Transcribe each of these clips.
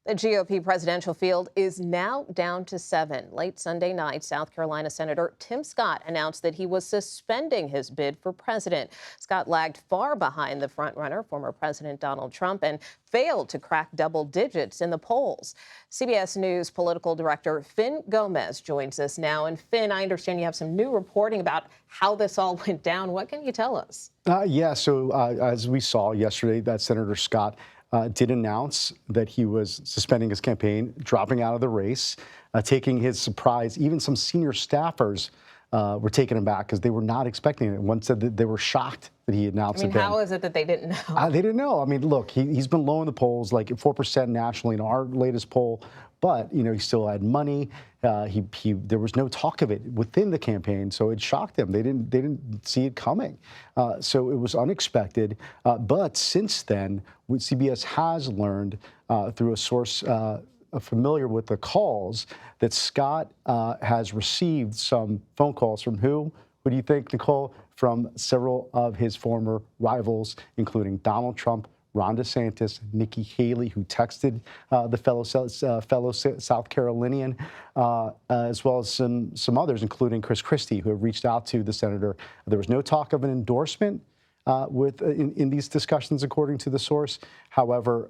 The GOP presidential field is now down to 7. Late Sunday night, South Carolina Senator Tim Scott announced that he was suspending his bid for president. Scott lagged far behind the frontrunner, former President Donald Trump, and failed to crack double digits in the polls. CBS News political director Fin Gómez joins us now. And Fin, I understand you have some new reporting about how this all went down. What can you tell us? As we saw yesterday, that Senator Scott did announce that he was suspending his campaign, dropping out of the race, taking his surprise. Even some senior staffers were taken aback because they were not expecting it. One said that they were shocked that he announced it. How is it that they didn't know? They didn't know. I mean, look, he's been low in the polls, like 4% nationally in our latest poll. But, he still had money. There was no talk of it within the campaign, so it shocked them. They didn't see it coming. So it was unexpected. But since then, what CBS has learned through a source familiar with the calls that Scott has received some phone calls from who? What do you think, Nicole? From several of his former rivals, including Donald Trump, Ron DeSantis, Nikki Haley, who texted the fellow South Carolinian, as well as some others, including Chris Christie, who have reached out to the senator. There was no talk of an endorsement in these discussions, according to the source. However,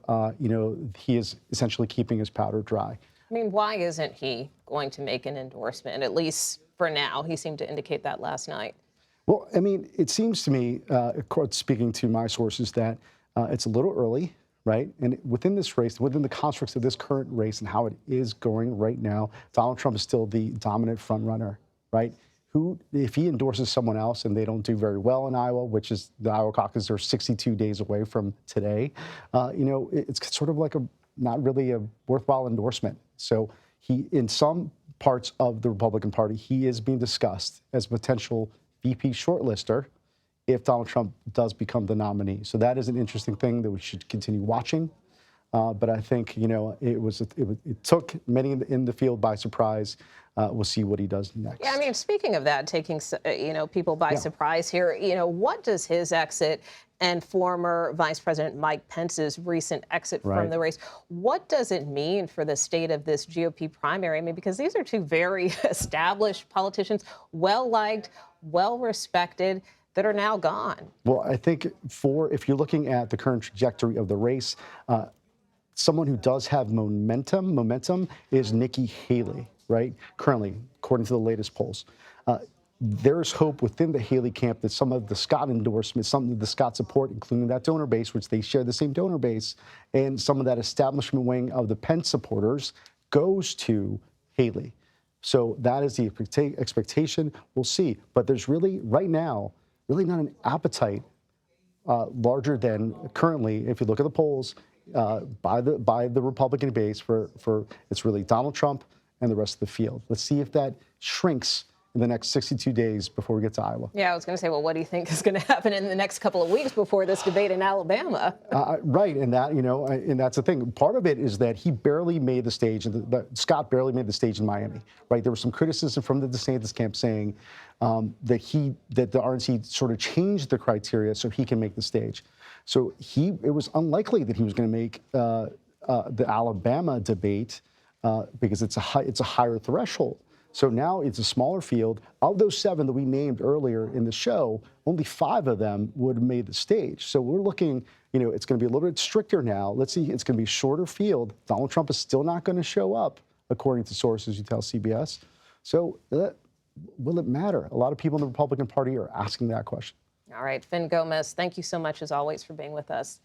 he is essentially keeping his powder dry. I mean, why isn't he going to make an endorsement, at least for now? He seemed to indicate that last night. Well, I mean, it seems to me, speaking to my sources, that it's a little early, right? And within this race, within the constructs of this current race and how it is going right now, Donald Trump is still the dominant front runner, right? If he endorses someone else and they don't do very well in Iowa, which is the Iowa caucus are 62 days away from today, it's sort of like not really a worthwhile endorsement. So in some parts of the Republican Party, he is being discussed as a potential VP shortlister if Donald Trump does become the nominee. So that is an interesting thing that we should continue watching. But I think, it took many in the field by surprise. We'll see what he does next. Yeah, I mean, speaking of that, taking, people by surprise here, what does his exit and former Vice President Mike Pence's recent exit from the race, what does it mean for the state of this GOP primary? I mean, because these are two very established politicians, well-liked, well-respected, that are now gone. Well, I think if you're looking at the current trajectory of the race, someone who does have momentum is Nikki Haley, right? Currently, according to the latest polls. There's hope within the Haley camp that some of the Scott endorsements, some of the Scott support, including that donor base, which they share the same donor base, and some of that establishment wing of the Pence supporters goes to Haley. So that is the expectation. We'll see. But there's really, right now, really not an appetite larger than currently, if you look at the polls, by the Republican base for it's really Donald Trump and the rest of the field. Let's see if that shrinks in the next 62 days before we get to Iowa. Yeah, I was going to say, well, what do you think is going to happen in the next couple of weeks before this debate in Alabama? Right, and that's the thing. Part of it is that he barely made the stage, Scott barely made the stage in Miami, right? There was some criticism from the DeSantis camp saying that the RNC sort of changed the criteria so he can make the stage. So it was unlikely that he was going to make the Alabama debate because it's a higher threshold. So now it's a smaller field. Of those 7 that we named earlier in the show, only 5 of them would have made the stage. So we're looking, it's going to be a little bit stricter now. Let's see, it's going to be a shorter field. Donald Trump is still not going to show up, according to sources who tell CBS. So will it matter? A lot of people in the Republican Party are asking that question. All right, Fin Gómez, thank you so much, as always, for being with us.